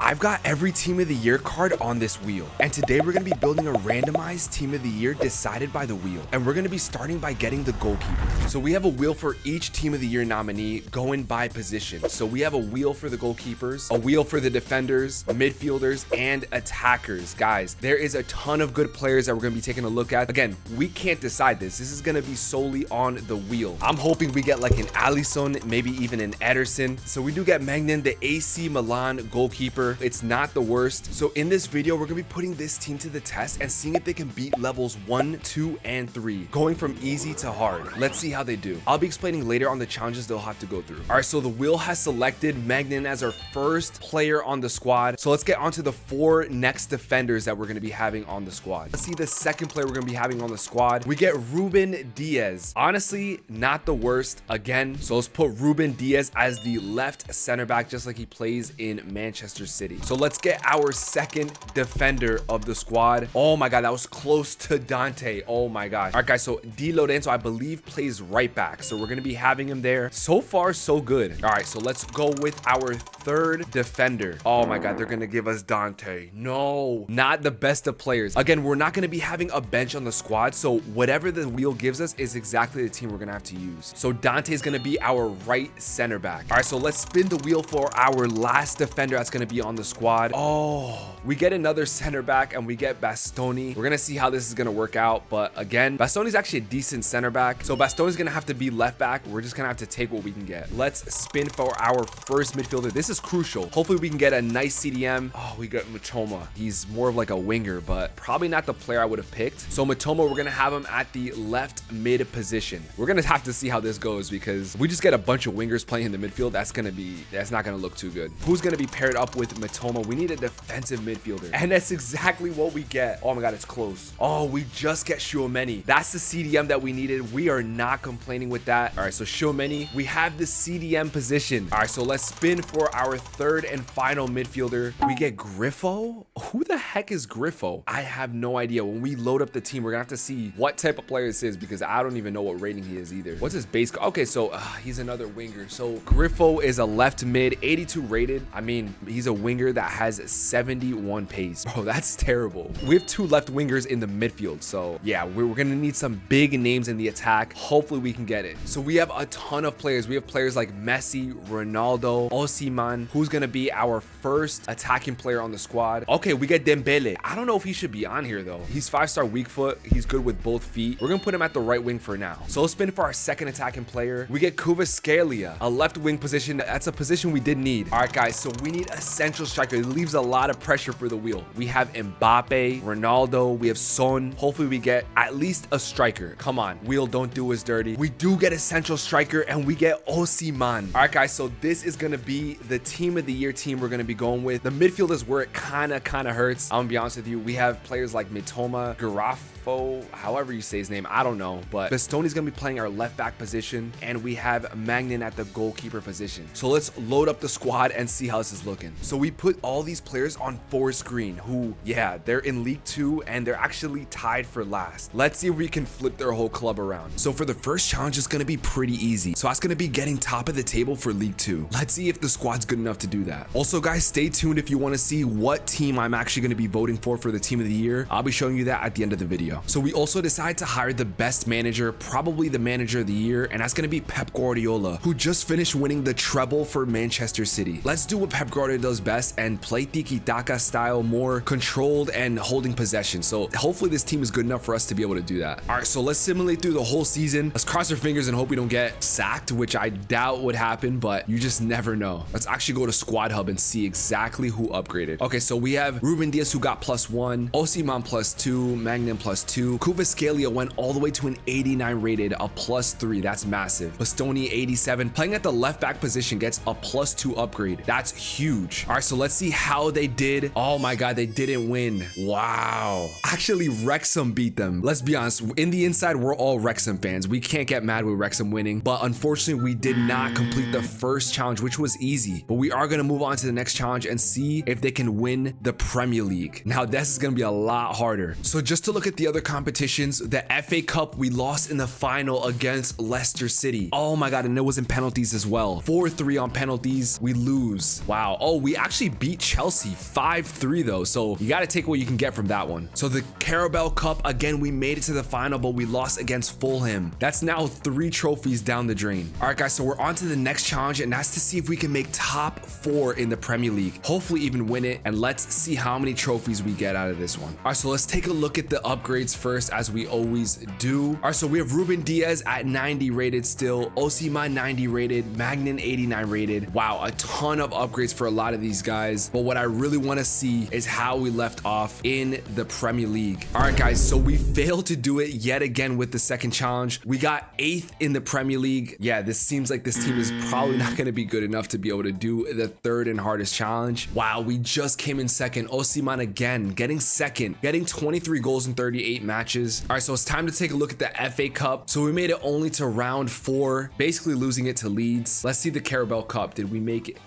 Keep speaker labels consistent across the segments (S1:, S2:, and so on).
S1: I've got every team of the year card on this wheel, and today we're going to be building a randomized team of the year decided by the wheel, and we're going to be starting by getting the goalkeeper. So we have a wheel for each team of the year nominee going by position. So we have a wheel for the goalkeepers, a wheel for the defenders, midfielders, and attackers. Guys, there is a ton of good players that we're going to be taking a look at. Again, we can't decide this. This is going to be solely on the wheel. I'm hoping we get like an Alisson, maybe even an Ederson. So we do get Magnan, the AC Milan goalkeeper. It's not the worst. So in this video, we're going to be putting this team to the test and seeing if they can beat levels 1, 2, and 3, going from easy to hard. Let's see how they do. I'll be explaining later on the challenges they'll have to go through. All right, so the wheel has selected Magnan as our first player on the squad. So let's get onto the 4 next defenders that we're going to be having on the squad. Let's see the second player we're going to be having on the squad. We get Ruben Diaz. Honestly, not the worst again. So let's put Ruben Diaz as the left center back, just like he plays in Manchester City. So let's get our second defender of the squad. Oh my God, that was close to Dante. Oh my gosh. All right, guys, so Di Lorenzo, I believe, plays right back. So we're going to be having him there. So far, so good. All right, so let's go with our third defender. Oh my God, they're going to give us Dante. No, not the best of players. Again, we're not going to be having a bench on the squad. So whatever the wheel gives us is exactly the team we're going to have to use. So Dante is going to be our right center back. All right, so let's spin the wheel for our last defender that's going to be on the squad. Oh, we get another center back and we get Bastoni. We're going to see how this is going to work out. But again, Bastoni is actually a decent center back. So Bastoni is going to have to be left back. We're just going to have to take what we can get. Let's spin for our first midfielder. This is crucial. Hopefully we can get a nice CDM. Oh, we got Matoma. He's more of like a winger, but probably not the player I would have picked. So Matoma, we're going to have him at the left mid position. We're going to have to see how this goes because if we just get a bunch of wingers playing in the midfield, that's not going to look too good. Who's going to be paired up with Matoma? We need a defensive midfielder. And that's exactly what we get. Oh my God, it's close. Oh, we just get Tchouaméni. That's the CDM that we needed. We are not complaining with that. All right, so Tchouaméni, we have the CDM position. All right, so let's spin for our third and final midfielder. We get Griffo. Who the heck is Griffo? I have no idea. When we load up the team, we're gonna have to see what type of player this is because I don't even know what rating he is either. What's his base? Okay, so he's another winger. So Griffo is a left mid, 82 rated. I mean, he's a winger that has 71 pace. Bro, that's terrible. We have 2 left wingers in the midfield. So yeah, we're gonna need some big names in the attack. Hopefully we can get it. So we have a ton of players. We have players like Messi, Ronaldo, Osimhen, who's gonna be our first attacking player on the squad. Okay, we get Dembele. I don't know if he should be on here though. He's 5-star weak foot. He's good with both feet. We're gonna put him at the right wing for now. So let's spin for our second attacking player. We get Kvaratskhelia, a left wing position. That's a position we did need. All right, guys, so we need a central striker. It leaves a lot of pressure for the wheel. We have Mbappe, Ronaldo, we have Son. Hopefully we get at least a striker. Come on, wheel, don't do us dirty. We do get a central striker and we get Osimhen. All right, guys, so this is gonna be the team of the year team we're gonna be going with. The midfield is where it kind of hurts. I'm gonna be honest with you. We have players like Mitoma, Garafo, however you say his name, I don't know, but Bastoni's gonna be playing our left back position and we have Magnan at the goalkeeper position. So let's load up the squad and see how this is looking. So we put all these players on 4 screen who, yeah, they're in League 2 and they're actually tied for last. Let's see if we can flip their whole club around. So for the first challenge, it's gonna be pretty easy. So that's gonna be getting top of the table for League 2. Let's see if the squad's good enough to do that. Also, guys, stay tuned if you want to see what team I'm actually going to be voting for the team of the year. I'll be showing you that at the end of the video. So we also decided to hire the best manager, probably the manager of the year, and that's going to be Pep Guardiola, who just finished winning the treble for Manchester City. Let's do what Pep Guardiola does best and play tiki-taka style, more controlled and holding possession. So hopefully this team is good enough for us to be able to do that. All right, so let's simulate through the whole season. Let's cross our fingers and hope we don't get sacked, which I doubt would happen, but you just never know. Let's actually go to Squad Hub and see exactly who upgraded. Okay, so we have Ruben Diaz who got +1, Osimhen +2, Magnan +2. Kvaratskhelia went all the way to an 89 rated, a +3. That's massive. Bastoni 87, playing at the left back position, gets a +2 upgrade. That's huge. All right, so let's see how they did. Oh my God, they didn't win. Wow. Actually, Wrexham beat them. Let's be honest, in the inside, we're all Wrexham fans. We can't get mad with Wrexham winning, but unfortunately, we did not complete the first challenge, which was easy. But we are going to move on to the next challenge and see if they can win the Premier League. Now, this is going to be a lot harder. So just to look at the other other competitions. The FA Cup, we lost in the final against Leicester City. Oh my God, and it was in penalties as well. 4-3 on penalties, we lose. Wow. Oh, we actually beat Chelsea 5-3 though. So you got to take what you can get from that one. So the Carabao Cup, again, we made it to the final, but we lost against Fulham. That's now 3 trophies down the drain. All right, guys, so we're on to the next challenge, and that's to see if we can make top 4 in the Premier League. Hopefully even win it, and let's see how many trophies we get out of this one. All right, so let's take a look at the upgrades first, as we always do. All right, so we have Ruben Diaz at 90 rated still, Osimhen 90 rated, Magnan 89 rated. Wow, a ton of upgrades for a lot of these guys, but what I really want to see is how we left off in the Premier League. All right, guys, so we failed to do it yet again with the second challenge. We got 8th in the Premier League. Yeah, this seems like this team is probably not going to be good enough to be able to do the third and hardest challenge. Wow, we just came in second. Osimhen again getting second, getting 23 goals in 38 matches. All right, so it's time to take a look at the FA Cup. So we made it only to round 4, basically losing it to Leeds. Let's see the Carabao Cup. Did we make it?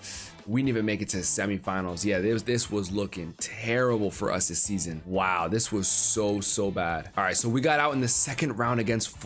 S1: We didn't even make it to semifinals. Yeah, this was looking terrible for us this season. Wow, this was so bad. All right, so we got out in the second round against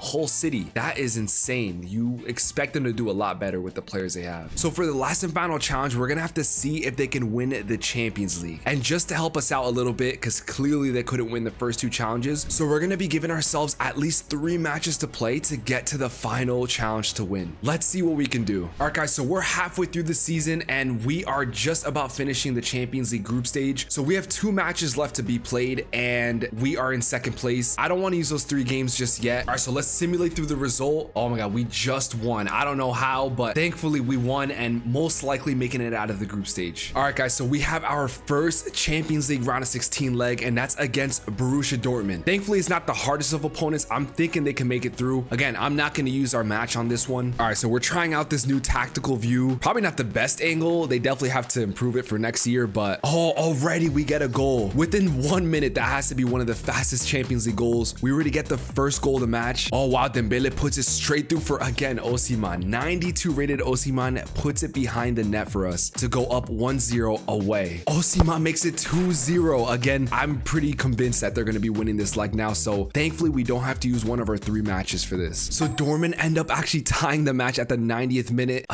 S1: Hull City. That is insane. You expect them to do a lot better with the players they have. So for the last and final challenge, we're gonna have to see if they can win the Champions League. And just to help us out a little bit, because clearly they couldn't win the first 2 challenges, so we're gonna be giving ourselves at least 3 matches to play to get to the final challenge to win. Let's see what we can do. All right, guys, so we're halfway through the season, and we are just about finishing the Champions League group stage. So we have 2 matches left to be played, and we are in second place. I don't want to use those 3 games just yet. All right, so let's simulate through the result. Oh my God, we just won. I don't know how, but thankfully we won, and most likely making it out of the group stage. All right, guys, so we have our first Champions League round of 16 leg, and that's against Borussia Dortmund. Thankfully, it's not the hardest of opponents. I'm thinking they can make it through. Again, I'm not going to use our match on this one. All right, so we're trying out this new tactical view. Probably not the best angle. They definitely have to improve it for next year, but oh, already we get a goal within 1 minute. That has to be one of the fastest Champions League goals. We already get the first goal of the match. Oh wow, Dembele puts it straight through for, again, Osimhen. 92 rated Osimhen puts it behind the net for us to go up 1-0 away. Osimhen makes it 2-0. Again, I'm pretty convinced that they're going to be winning this leg now, so thankfully we don't have to use one of our 3 matches for this. So Dortmund end up actually tying the match at the 90th minute.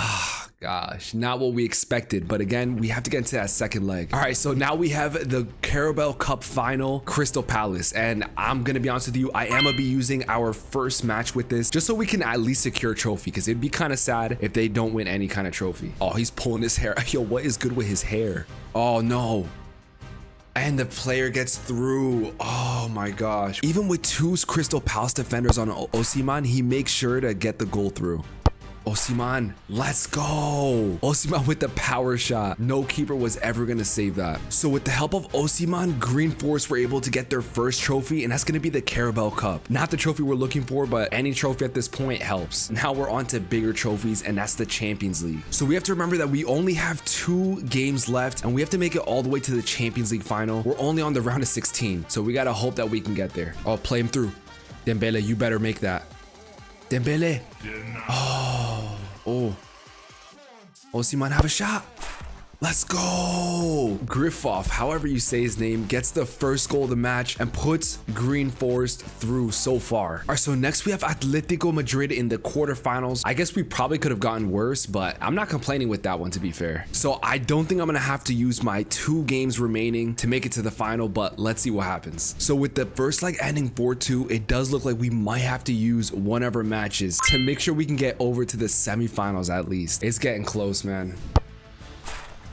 S1: Gosh, not what we expected, but again, we have to get into that second leg. All right, so now we have the Carabao Cup final, Crystal Palace, and I'm gonna be honest with you, I am gonna be using our first match with this just so we can at least secure a trophy, because it'd be kind of sad if they don't win any kind of trophy. Oh, he's pulling his hair. Yo, what is good with his hair? Oh no. And the player gets through. Oh my gosh. Even with 2 Crystal Palace defenders on Osimhen, he makes sure to get the goal through. Osimhen, let's go. Osimhen with the power shot. No keeper was ever going to save that. So with the help of Osimhen, Green Forest were able to get their first trophy, and that's going to be the Carabao Cup. Not the trophy we're looking for, but any trophy at this point helps. Now we're on to bigger trophies, and that's the Champions League. So we have to remember that we only have 2 games left, and we have to make it all the way to the Champions League final. We're only on the round of 16, so we got to hope that we can get there. Oh, play him through. Dembele, you better make that. Dembele. Oh. Osimhen have a shot. Let's go. Grifoff, however you say his name, gets the first goal of the match and puts Green Forest through so far. All right, so next we have Atletico Madrid in the quarterfinals. I guess we probably could have gotten worse, but I'm not complaining with that one, to be fair. So I don't think I'm gonna have to use my 2 games remaining to make it to the final, but let's see what happens. So with the first leg ending 4-2, it does look like we might have to use one of our matches to make sure we can get over to the semifinals at least. It's getting close, man.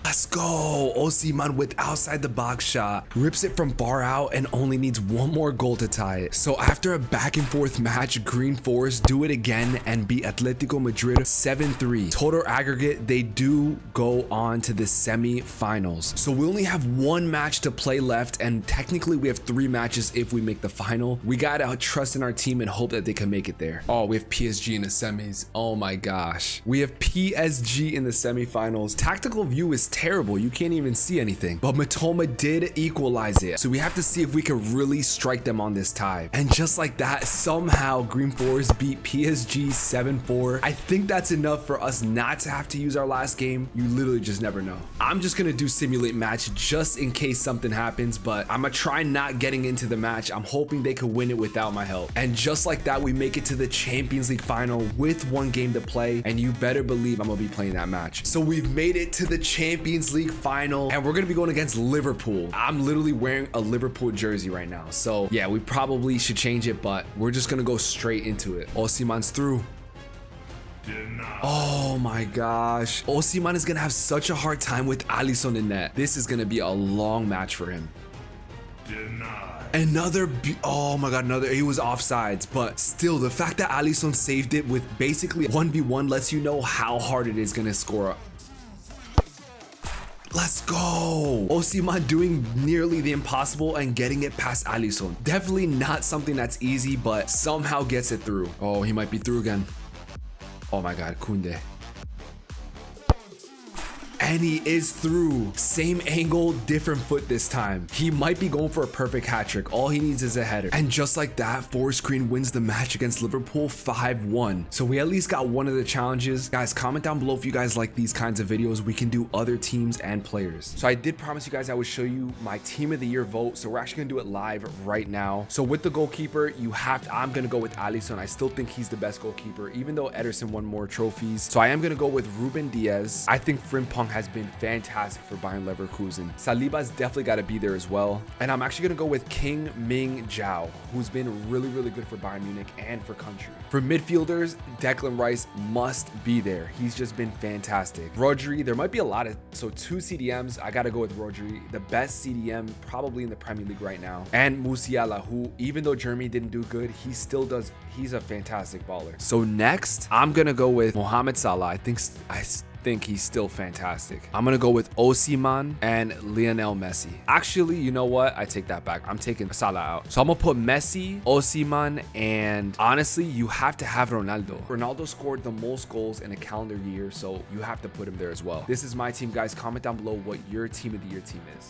S1: Let's go. Osimhen with outside the box shot, rips it from far out and only needs 1 more goal to tie it. So after a back and forth match, Green Forest do it again and beat Atletico Madrid 7-3. Total aggregate, they do go on to the semi-finals. So we only have 1 match to play left, and technically we have 3 matches if we make the final. We gotta trust in our team and hope that they can make it there. Oh, we have PSG in the semis. Oh my gosh. We have PSG in the semi-finals. Tactical view is terrible. You can't even see anything. But Matoma did equalize it. So we have to see if we can really strike them on this tie. And just like that, somehow Green Forest beat PSG 7-4. I think that's enough for us not to have to use our last game. You literally just never know. I'm just gonna do simulate match just in case something happens, but I'm gonna try not getting into the match. I'm hoping they could win it without my help. And just like that, we make it to the Champions League final with one game to play, and you better believe I'm gonna be playing that match. So we've made it to the Champions League final, and we're gonna be going against Liverpool. I'm literally wearing a Liverpool jersey right now, so yeah, we probably should change it, but we're just gonna go straight into it. Osimhen's through. Oh my gosh. Osimhen is gonna have such a hard time with Alisson in net. This is gonna be a long match for him. Oh my god, he was offsides, but still the fact that Alisson saved it with basically 1v1 lets you know how hard it is gonna score. Let's go. Osimhen doing nearly the impossible and getting it past Alisson. Definitely not something that's easy, but somehow gets it through. Oh, he might be through again. Oh my god, Koundé. And he is through. Same angle, different foot this time. He might be going for a perfect hat trick. All he needs is a header. And just like that, Forest Green wins the match against Liverpool 5-1. So we at least got one of the challenges. Guys, comment down below if you guys like these kinds of videos. We can do other teams and players. So I did promise you guys I would show you my team of the year vote. So we're actually gonna do it live right now. So with the goalkeeper, I'm gonna go with Alisson. I still think he's the best goalkeeper, even though Ederson won more trophies. So I am gonna go with Ruben Diaz. I think Frimpong has been fantastic for Bayern Leverkusen. Saliba's definitely got to be there as well. And I'm actually going to go with King Ming Zhao, who's been really, really good for Bayern Munich and for country. For midfielders, Declan Rice must be there. He's just been fantastic. Rodri, there might be a lot of, so 2 CDMs. I got to go with Rodri, the best CDM probably in the Premier League right now. And Musiala, who even though Germany didn't do good, he still does. He's a fantastic baller. So next, I'm going to go with Mohamed Salah. I think he's still fantastic. I'm gonna go with Osimhen and Lionel Messi. Actually, you know what? I take that back. I'm taking Salah out. So I'm gonna put Messi, Osimhen, and honestly, you have to have Ronaldo. Ronaldo scored the most goals in a calendar year, so you have to put him there as well. This is my team, guys. Comment down below what your team of the year team is.